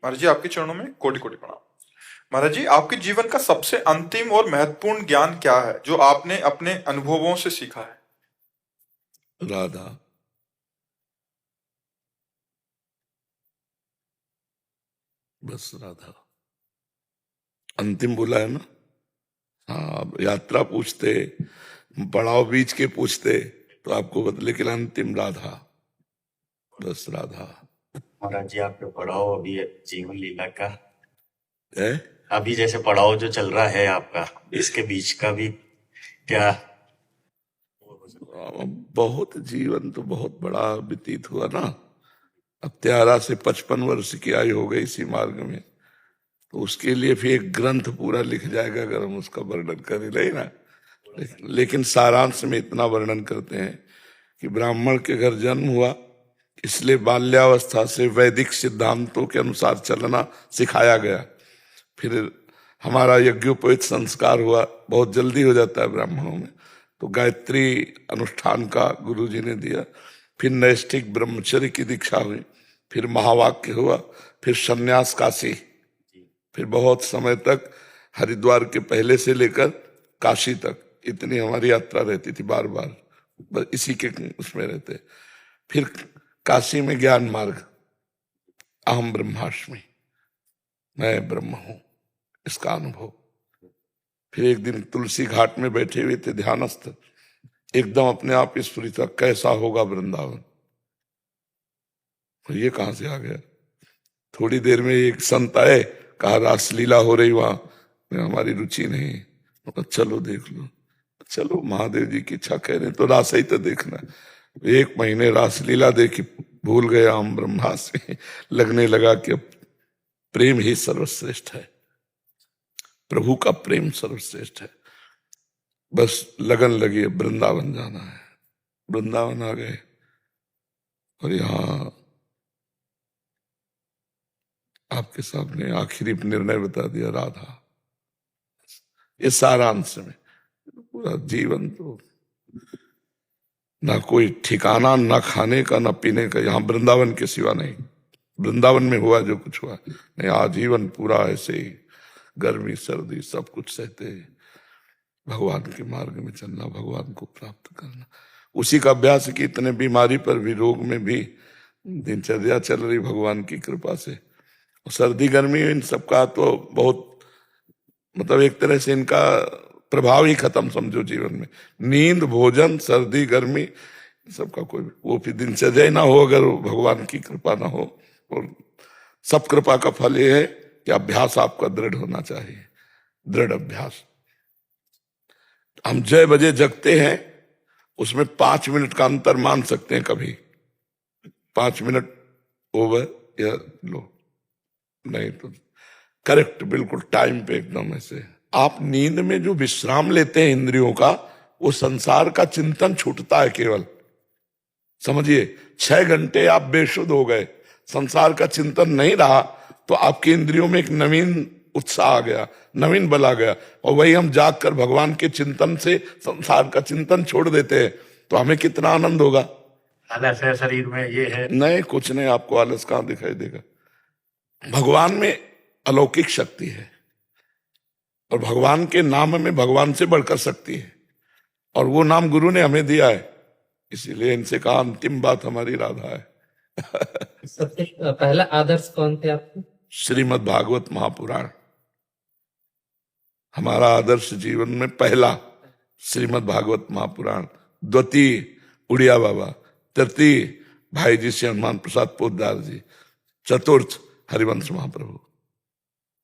महाराज जी आपके चरणों में कोटि कोटि प्रणाम। महाराज जी आपके जीवन का सबसे अंतिम और महत्वपूर्ण ज्ञान क्या है जो आपने अपने अनुभवों से सीखा है? राधा। बस राधा अंतिम बोला है ना। हाँ, यात्रा पूछते, पड़ाव बीच के पूछते तो आपको बता, लेकिन अंतिम राधा, बस राधा महाराज जी आपके पड़ाव अभी जीवन लीला का है। अभी जैसे पड़ाव जो चल रहा है आपका, इसके बीच का भी क्या? बहुत जीवन तो बहुत बड़ा व्यतीत हुआ ना। अब 13 से 55 वर्ष की आयु हो गई इसी मार्ग में, तो उसके लिए फिर एक ग्रंथ पूरा लिख जाएगा अगर हम उसका वर्णन करें, नहीं ना। लेकिन सारांश में इतना वर्णन करते हैं कि ब्राह्मण के घर जन्म हुआ, इसलिए बाल्यावस्था से वैदिक सिद्धांतों के अनुसार चलना सिखाया गया। फिर हमारा यज्ञोपवीत संस्कार हुआ, बहुत जल्दी हो जाता है ब्राह्मणों में, तो गायत्री अनुष्ठान का गुरु जी ने दिया। फिर नैष्ठिक ब्रह्मचर्य की दीक्षा हुई, फिर महावाक्य हुआ, फिर संन्यास काशी, फिर बहुत समय तक हरिद्वार के पहले से लेकर काशी तक इतनी हमारी यात्रा रहती थी, बार बार बस इसी के उसमें रहते। फिर काशी में ज्ञान मार्ग, अहम ब्रह्मास्मि, मैं ब्रह्म हूं, इसका अनुभव। फिर एक दिन तुलसी घाट में बैठे हुए थे ध्यानस्थ, एकदम अपने आप स्फुरित हुआ, कैसा होगा वृंदावन। ये कहां से आ गया? थोड़ी देर में एक संत आए, कहा रासलीला हो रही वहां, हमारी रुचि नहीं, चलो देख लो। चलो महादेव जी की इच्छा कह रहे तो रास ही तो देखना। 1 महीने रासलीला देखी, भूल गया हम ब्रह्मास्मि। लगने लगा कि प्रेम ही सर्वश्रेष्ठ है, प्रभु का प्रेम सर्वश्रेष्ठ है। बस लगन लगी, वृंदावन जाना है। वृंदावन आ गए और यहाँ आपके सामने आखिरी निर्णय बता दिया, राधा। ये सारांश में पूरा जीवन तो ना कोई ठिकाना, ना खाने का, ना पीने का, यहाँ वृंदावन के सिवा नहीं। वृंदावन में हुआ जो कुछ हुआ नहीं, आजीवन पूरा ऐसे ही गर्मी सर्दी सब कुछ सहते भगवान के मार्ग में चलना, भगवान को प्राप्त करना। उसी का अभ्यास की इतने बीमारी पर भी, रोग में भी दिनचर्या चल रही भगवान की कृपा से। और सर्दी गर्मी इन सबका तो बहुत, मतलब एक तरह से इनका प्रभाव ही खत्म समझो जीवन में। नींद, भोजन, सर्दी गर्मी सबका कोई वो फिर दिनचर्या ही ना हो अगर भगवान की कृपा ना हो। और सब कृपा का फल ये है कि अभ्यास आपका दृढ़ होना चाहिए, दृढ़ अभ्यास। हम 6 बजे जगते हैं, उसमें 5 मिनट का अंतर मान सकते हैं कभी, 5 मिनट ओवर या लो, नहीं तो करेक्ट बिल्कुल टाइम पे एकदम ऐसे। आप नींद में जो विश्राम लेते हैं इंद्रियों का, वो संसार का चिंतन छूटता है केवल, समझिए। 6 घंटे आप बेशुद्ध हो गए, संसार का चिंतन नहीं रहा, तो आपकी इंद्रियों में एक नवीन उत्साह आ गया, नवीन बल आ गया। और वही हम जाग कर भगवान के चिंतन से संसार का चिंतन छोड़ देते हैं, तो हमें कितना आनंद होगा। आलस है शरीर में, ये है नहीं, कुछ नहीं, आपको आलस कहां दिखाई देगा। भगवान में अलौकिक शक्ति है, और भगवान के नाम में भगवान से बढ़कर शक्ति है, और वो नाम गुरु ने हमें दिया है। इसीलिए इनसे कहा अंतिम बात हमारी राधा है। सबसे पहला आदर्श कौन थे आपके? श्रीमद् भागवत महापुराण हमारा आदर्श जीवन में पहला, श्रीमद् भागवत महापुराण। द्वितीय उड़िया बाबा, तृतीय भाई जी श्री हनुमान प्रसाद पोद्दार जी, चतुर्थ हरिवंश महाप्रभु।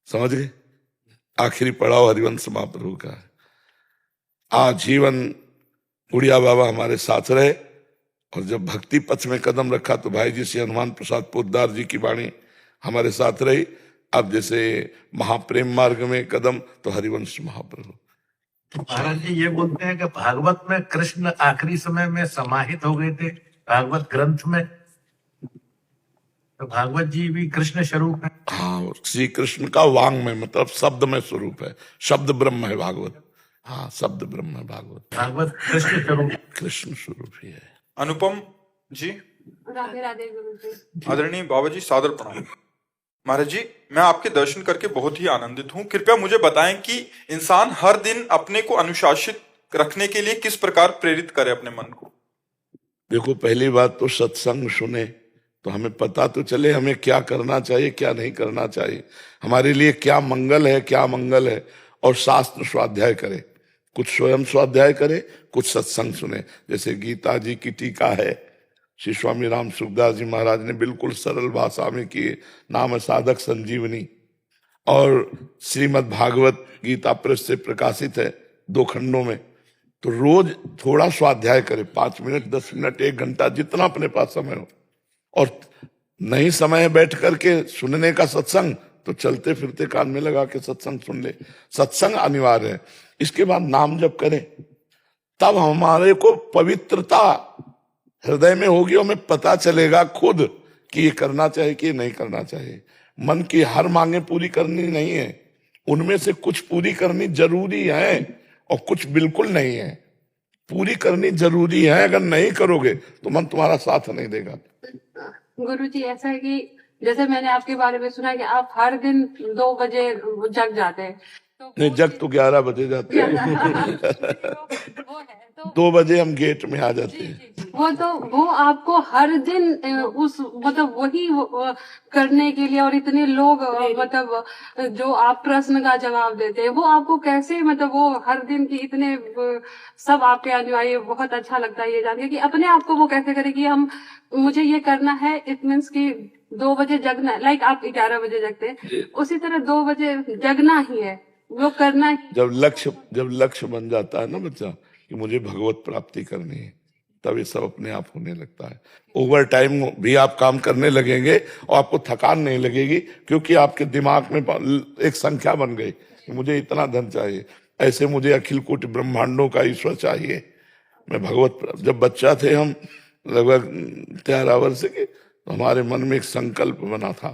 समझ गए? आखिरी पड़ाव हरिवंश महाप्रभु का है। आजीवन उड़िया बाबा हमारे साथ रहे, और जब भक्ति पथ में कदम रखा तो भाई जी श्री हनुमान प्रसाद पोद्दार जी की वाणी हमारे साथ रही। अब जैसे महाप्रेम मार्ग में कदम तो हरिवंश महाप्रभु। महाराज जी ये बोलते हैं कि भागवत में कृष्ण आखिरी समय में समाहित हो गए थे, भागवत ग्रंथ में, तो भागवत जी भी कृष्ण स्वरूप है। हाँ, श्री कृष्ण का वांग में, मतलब शब्द में स्वरूप है, शब्द ब्रह्म है भागवत। हाँ, शब्द ब्रह्म है भागवत, भागवत कृष्ण स्वरूप, कृष्ण स्वरूप ही है। अनुपम जी, राधे राधे गुरु जी। आदरणीय बाबा जी सादर प्रणाम। महाराज जी, मैं आपके दर्शन करके बहुत ही आनंदित हूँ। कृपया मुझे बताएं कि इंसान हर दिन अपने को अनुशासित रखने के लिए किस प्रकार प्रेरित करे अपने मन को। देखो, पहली बात तो सत्संग सुने तो हमें पता तो चले हमें क्या करना चाहिए, क्या नहीं करना चाहिए, हमारे लिए क्या मंगल है, क्या मंगल है। और शास्त्र स्वाध्याय करे, कुछ स्वयं स्वाध्याय करे, कुछ सत्संग सुने। जैसे गीता जी की टीका है, श्री स्वामी राम सुखदास जी महाराज ने बिल्कुल सरल भाषा में किए, नाम है साधक संजीवनी। और श्रीमद् भागवत गीता प्रेस से प्रकाशित है 2 खंडों में। तो रोज थोड़ा स्वाध्याय करे, 5 मिनट, 10 मिनट, 1 घंटा, जितना अपने पास समय हो। और नहीं समय है बैठ करके सुनने का सत्संग, तो चलते फिरते कान में लगा के सत्संग सुन ले। सत्संग अनिवार्य है। इसके बाद नाम जप करें, तब हमारे को पवित्रता हृदय में होगी और हमें पता चलेगा खुद कि ये करना चाहिए कि ये नहीं करना चाहिए। मन की हर मांगे पूरी करनी नहीं है, उनमें से कुछ पूरी करनी जरूरी है और कुछ बिल्कुल नहीं है। पूरी करनी जरूरी है, अगर नहीं करोगे तो मन तुम्हारा साथ नहीं देगा। गुरुजी, ऐसा है कि जैसे मैंने आपके बारे में सुना कि आप हर दिन 2 बजे जग जाते हैं, तो नहीं, जग तो 11 बजे जाते हैं। वो है तो 2 बजे हम गेट में आ जाते हैं। वो आपको हर दिन उस मतलब वही करने के लिए, और इतने लोग मतलब जो आप प्रश्न का जवाब देते हैं, वो आपको कैसे मतलब वो हर दिन की इतने सब आपके अनुयायी, बहुत अच्छा लगता है ये जान के कि अपने आप को वो कैसे करे कि हम मुझे ये करना है। इट मीन्स कि 2 बजे जगना, लाइक आप 11 बजे जगते हैं, उसी तरह 2 बजे जगना ही है, वो करना ही। जब लक्ष्य बन जाता है ना बच्चा कि मुझे भगवत प्राप्ति करनी है, तब ये सब अपने आप होने लगता है। ओवर टाइम भी आप काम करने लगेंगे और आपको थकान नहीं लगेगी, क्योंकि आपके दिमाग में एक संख्या बन गई कि मुझे इतना धन चाहिए, ऐसे मुझे अखिल कोटि ब्रह्मांडों का ईश्वर चाहिए। मैं भगवत, जब बच्चा थे हम लगभग 13 वर्ष के, तो हमारे मन में एक संकल्प बना था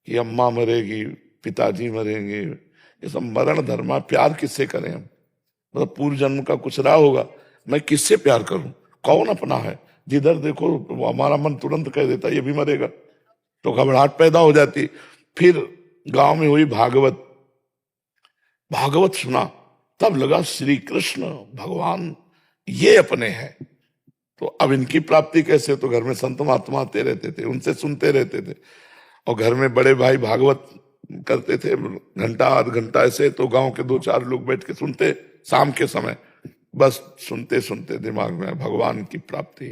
कि अम्मा मरेगी, पिताजी मरेंगे, ये सब मरण धर्मा, प्यार किससे करें हम, मतलब पूर्व जन्म का कुछ रहा होगा, मैं किससे प्यार करूं, कौन अपना है। जिधर देखो वो हमारा मन तुरंत कह देता ये भी मरेगा, तो घबराहट पैदा हो जाती। फिर गांव में हुई भागवत, भागवत सुना, तब लगा श्री कृष्ण भगवान ये अपने हैं, तो अब इनकी प्राप्ति कैसे। तो घर में संत महात्मा आते रहते थे, उनसे सुनते रहते थे, और घर में बड़े भाई भागवत करते थे, घंटा 8 घंटा ऐसे, तो गांव के 2-4 लोग बैठ के सुनते शाम के समय। बस सुनते सुनते दिमाग में भगवान की प्राप्ति,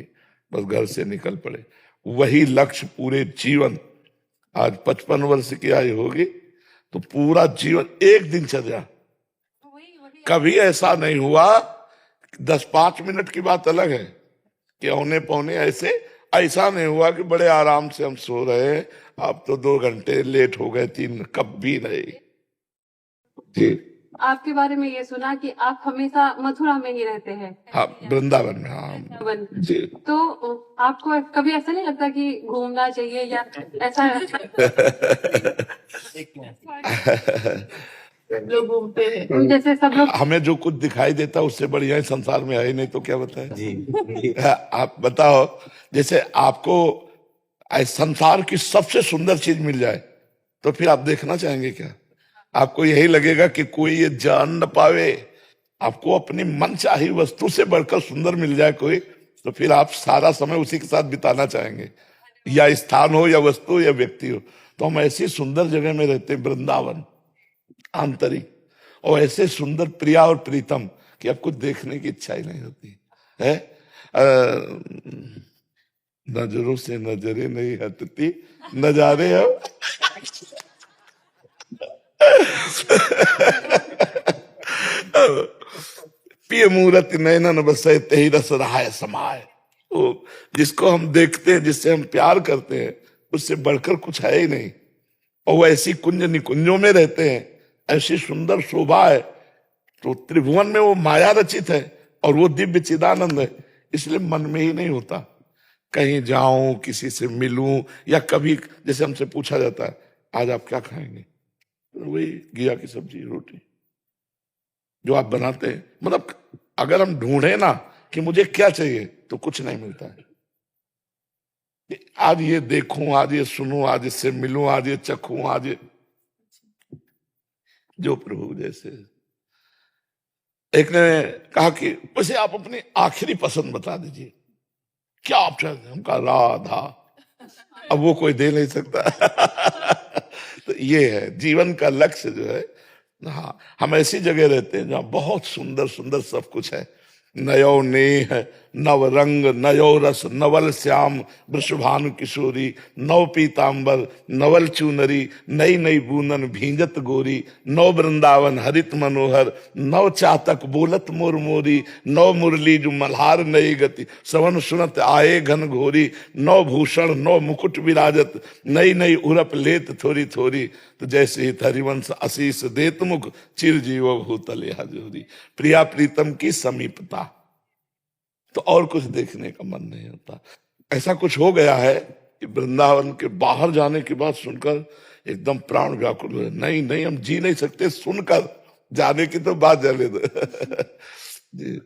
बस घर से निकल पड़े। वही लक्ष्य पूरे जीवन, आज 55 वर्ष की आयु होगी, तो पूरा जीवन एक दिन चल जा। कभी ऐसा नहीं हुआ, 10-5 मिनट की बात अलग है कि औने पौने ऐसा नहीं हुआ कि बड़े आराम से हम सो रहे हैं, आप तो 2 घंटे लेट हो गए, 3, कभी नहीं जी। आपके बारे में ये सुना कि आप हमेशा मथुरा में ही रहते हैं। हाँ, वृंदावन में। हाँ वृंदावन। जी। तो आपको कभी ऐसा नहीं लगता कि घूमना चाहिए या ऐसा? लोग घूमते हैं जैसे सब लोग। हमें जो कुछ दिखाई देता उससे बढ़िया ही संसार में है ही नहीं, तो क्या बताए जी। आप बताओ, जैसे आपको संसार की सबसे सुंदर चीज मिल जाए तो फिर आप देखना चाहेंगे क्या? आपको यही लगेगा कि कोई ये जान न पावे। आपको अपनी मनचाही वस्तु से बढ़कर सुंदर मिल जाए कोई, तो फिर आप सारा समय उसी के साथ बिताना चाहेंगे, या स्थान हो या वस्तु या व्यक्ति हो। तो हम ऐसी सुंदर जगह में रहते हैं, वृंदावन आंतरिक, और ऐसे सुंदर प्रिया और प्रीतम कि आपको देखने की इच्छा ही नहीं होती है। नजरों से नजरें नहीं हटती, नजारे हो। पिय मूरत नयनन बसे तेहि रस रहाय समाय। तो जिसको हम देखते हैं, जिससे हम प्यार करते हैं, उससे बढ़कर कुछ है ही नहीं। और वो ऐसी कुंज निकुंजों में रहते हैं, ऐसी सुंदर शोभा है। तो त्रिभुवन में वो माया रचित है और वो दिव्य चिदानंद है, इसलिए मन में ही नहीं होता कहीं जाऊं, किसी से मिलूं, या कभी जैसे हमसे पूछा जाता है आज आप क्या खाएंगे, तो वही घिया की सब्जी रोटी जो आप बनाते हैं। मतलब अगर हम ढूंढे ना कि मुझे क्या चाहिए, तो कुछ नहीं मिलता है। कि आज ये देखूं, आज ये सुनूं, आज इससे मिलूं, आज ये चखूं, आज ये जो प्रभु जैसे। एक ने कहा कि वैसे आप अपनी आखिरी पसंद बता दीजिए, क्या आप चाहते हैं? हम कहा राधा। अब वो कोई दे नहीं सकता। तो ये है जीवन का लक्ष्य जो है। हाँ, हम ऐसी जगह रहते हैं जहाँ बहुत सुंदर सुंदर सब कुछ है। नयो नेह नव रंग नयो रस नवल श्याम वृषभानु किशोरी, नव पीतांबर नवल चूनरी, नई नई बूंदन भींजत गोरी, नव वृंदावन हरित मनोहर, नव चातक बोलत मोर मोरी, नव मुरली जो मल्हार नई गति, सवन सुनत आए घन घोरी, नव भूषण नव मुकुट विराजत, नई नई उरप लेत थोड़ी थोड़ी, तो जैसे ही हरिवंश आशीष देत मुख, चिर जीव भूतल यह जोरी। प्रिया प्रीतम की समीपता, तो और कुछ देखने का मन नहीं होता। ऐसा कुछ हो गया है कि वृंदावन के बाहर जाने की बात सुनकर एकदम प्राण व्याकुल हुए। नहीं नहीं, हम जी नहीं सकते, सुनकर, जाने की तो बात जाने दो। जी।